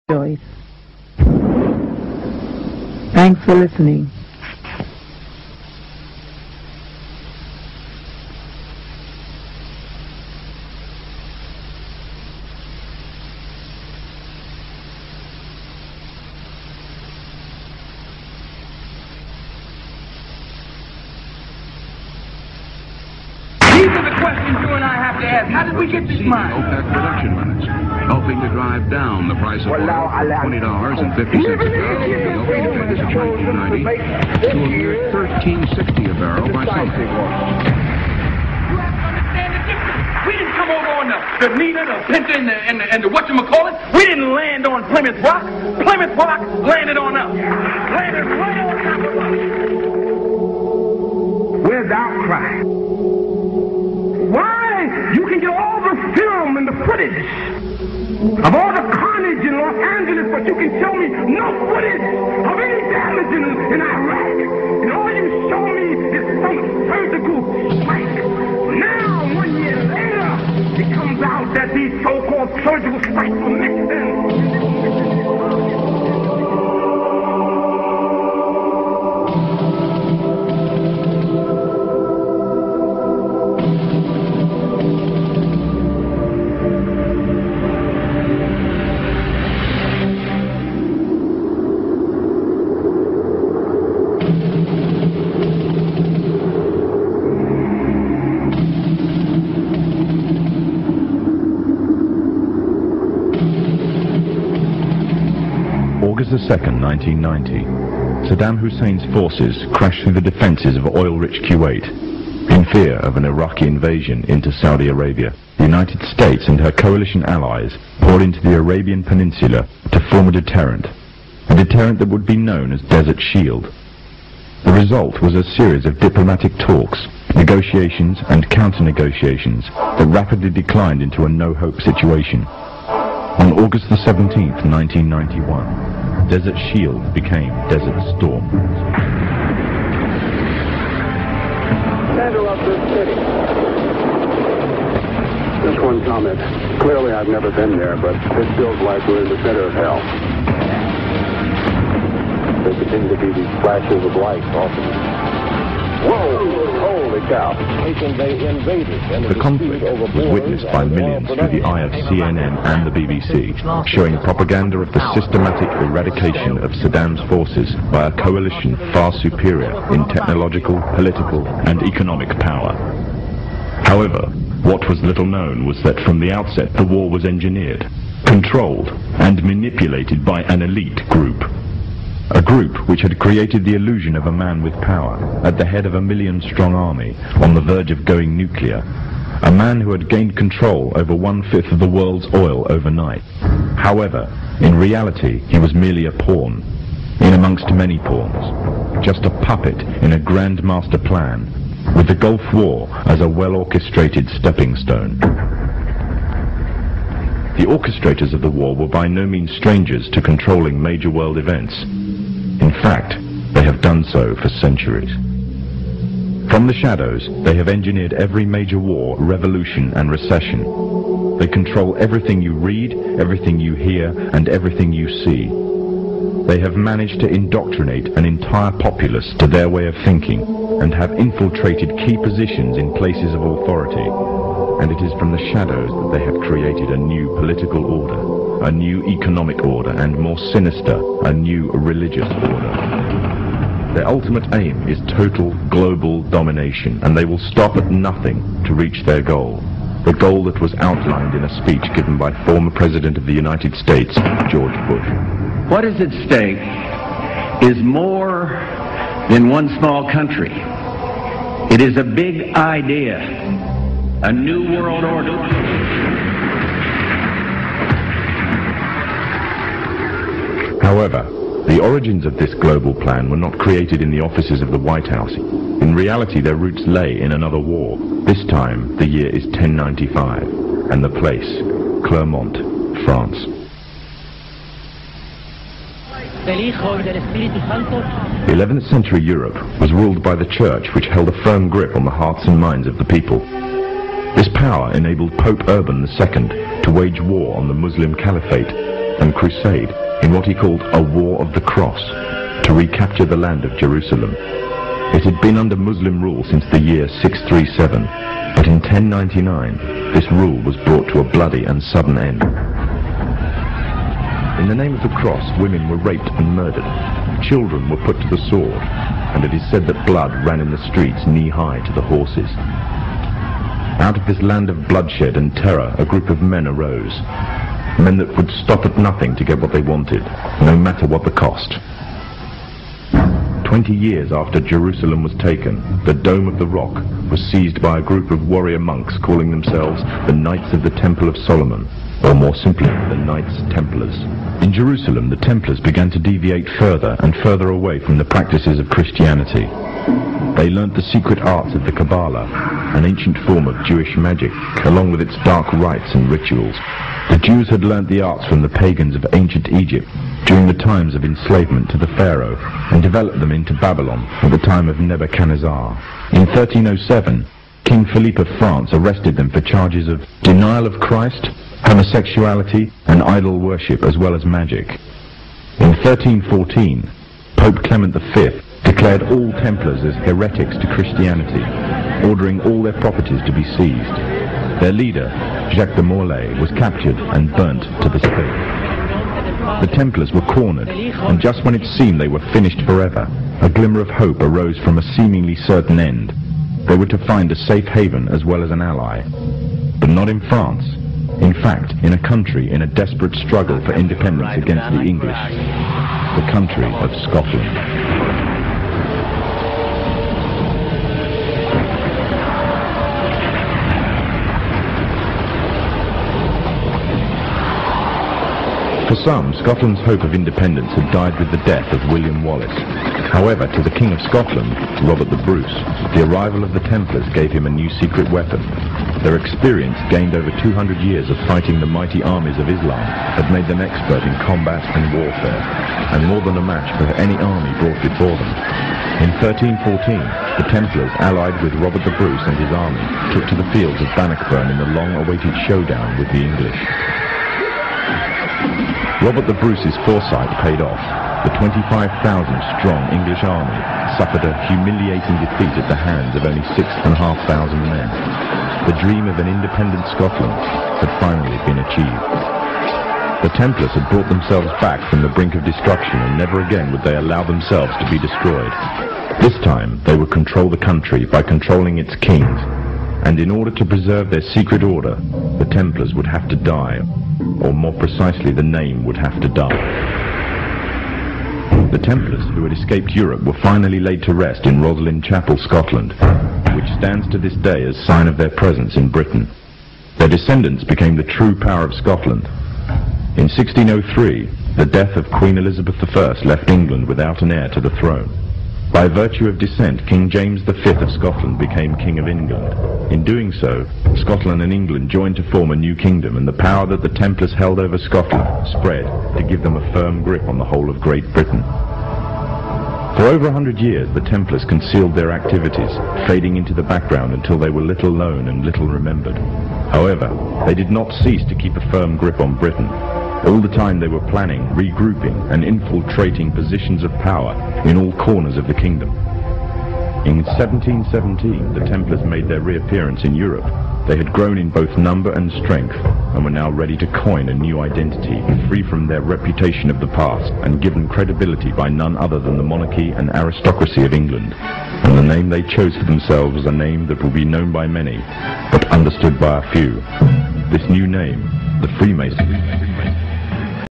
Joyce. Thanks for listening. These are the questions you and I have to ask. How did we get this money? OPEC production limits, helping to drive down the price of oil from $20.50 a barrel in the opening days of 1990 to a mere $13.60 a barrel by summer. You have to understand the difference. We didn't come over on the Nita, the Pinta, and the whatchamacallit. We didn't land on Plymouth Rock. Plymouth Rock landed on us. Landed right on top of us. Without cry. Why? You can get all the film and the footage of all the carnage in Los Angeles, but you can show me no footage of any damage in Iraq. And all you show me is some surgical strike. Now, 1 year later, it comes out that these so-called surgical strikes were mixed in. August 2nd, 1990. Saddam Hussein's forces crashed through the defenses of oil-rich Kuwait. In fear of an Iraqi invasion into Saudi Arabia, the United States and her coalition allies poured into the Arabian Peninsula to form a deterrent that would be known as Desert Shield. The result was a series of diplomatic talks, negotiations and counter-negotiations that rapidly declined into a no-hope situation. On August the 17th, 1991, Desert Shield became Desert Storm. Center of this city. Just one comment. Clearly I've never been there, but it feels like we're in the center of hell. There continue to be these flashes of light often. Whoa! Holy cow! The conflict was witnessed by millions through the eye of CNN and the BBC, showing propaganda of the systematic eradication of Saddam's forces by a coalition far superior in technological, political and economic power. However, what was little known was that from the outset the war was engineered, controlled and manipulated by an elite group. A group which had created the illusion of a man with power, at the head of a million-strong army, on the verge of going nuclear. A man who had gained control over 1/5 of the world's oil overnight. However, in reality, he was merely a pawn, in amongst many pawns. Just a puppet in a grand master plan, with the Gulf War as a well-orchestrated stepping stone. The orchestrators of the war were by no means strangers to controlling major world events. In fact, they have done so for centuries. From the shadows, they have engineered every major war, revolution and recession. They control everything you read, everything you hear, and everything you see. They have managed to indoctrinate an entire populace to their way of thinking, and have infiltrated key positions in places of authority. And it is from the shadows that they have created a new political order, a new economic order, and more sinister, a new religious order. Their ultimate aim is total global domination, and they will stop at nothing to reach their goal. The goal that was outlined in a speech given by former President of the United States, George Bush. What is at stake is more than one small country. It is a big idea, a new world order. However, the origins of this global plan were not created in the offices of the White House. In reality, their roots lay in another war. This time, the year is 1095, and the place, Clermont, France. 11th century Europe was ruled by the Church, which held a firm grip on the hearts and minds of the people. This power enabled Pope Urban II to wage war on the Muslim Caliphate, and crusade in what he called a War of the Cross to recapture the land of Jerusalem. It had been under Muslim rule since the year 637, but in 1099 this rule was brought to a bloody and sudden end. In the name of the cross, women were raped and murdered. Children were put to the sword, and it is said that blood ran in the streets knee-high to the horses. Out of this land of bloodshed and terror, a group of men arose. Men that would stop at nothing to get what they wanted, no matter what the cost. 20 years after Jerusalem was taken, the Dome of the Rock was seized by a group of warrior monks calling themselves the Knights of the Temple of Solomon, or more simply, the Knights Templars. In Jerusalem, the Templars began to deviate further and further away from the practices of Christianity. They learnt the secret arts of the Kabbalah, an ancient form of Jewish magic, along with its dark rites and rituals. The Jews had learnt the arts from the pagans of ancient Egypt during the times of enslavement to the Pharaoh, and developed them into Babylon at the time of Nebuchadnezzar. In 1307, King Philippe of France arrested them for charges of denial of Christ, homosexuality, and idol worship, as well as magic. In 1314, Pope Clement V declared all Templars as heretics to Christianity, ordering all their properties to be seized. Their leader, Jacques de Molay, was captured and burnt to the stake. The Templars were cornered, and just when it seemed they were finished forever, a glimmer of hope arose from a seemingly certain end. They were to find a safe haven as well as an ally. But not in France. In fact, in a country in a desperate struggle for independence against the English. The country of Scotland. For some, Scotland's hope of independence had died with the death of William Wallace. However, to the King of Scotland, Robert the Bruce, the arrival of the Templars gave him a new secret weapon. Their experience, gained over 200 years of fighting the mighty armies of Islam, had made them expert in combat and warfare, and more than a match for any army brought before them. In 1314, the Templars, allied with Robert the Bruce and his army, took to the fields of Bannockburn in the long-awaited showdown with the English. Robert the Bruce's foresight paid off. The 25,000-strong English army suffered a humiliating defeat at the hands of only 6,500 men. The dream of an independent Scotland had finally been achieved. The Templars had brought themselves back from the brink of destruction, and never again would they allow themselves to be destroyed. This time, they would control the country by controlling its kings, and in order to preserve their secret order, the Templars would have to die, or more precisely, the name would have to die. The Templars, who had escaped Europe, were finally laid to rest in Roslin Chapel, Scotland, which stands to this day as sign of their presence in Britain. Their descendants became the true power of Scotland. In 1603, the death of Queen Elizabeth I left England without an heir to the throne. By virtue of descent, King James V of Scotland became King of England. In doing so, Scotland and England joined to form a new kingdom, and the power that the Templars held over Scotland spread to give them a firm grip on the whole of Great Britain. For over 100 years, the Templars concealed their activities, fading into the background until they were little known and little remembered. However, they did not cease to keep a firm grip on Britain. All the time they were planning, regrouping, and infiltrating positions of power in all corners of the kingdom. In 1717, the Templars made their reappearance in Europe. They had grown in both number and strength, and were now ready to coin a new identity, free from their reputation of the past, and given credibility by none other than the monarchy and aristocracy of England. And the name they chose for themselves was a name that will be known by many, but understood by a few. This new name, the Freemasons.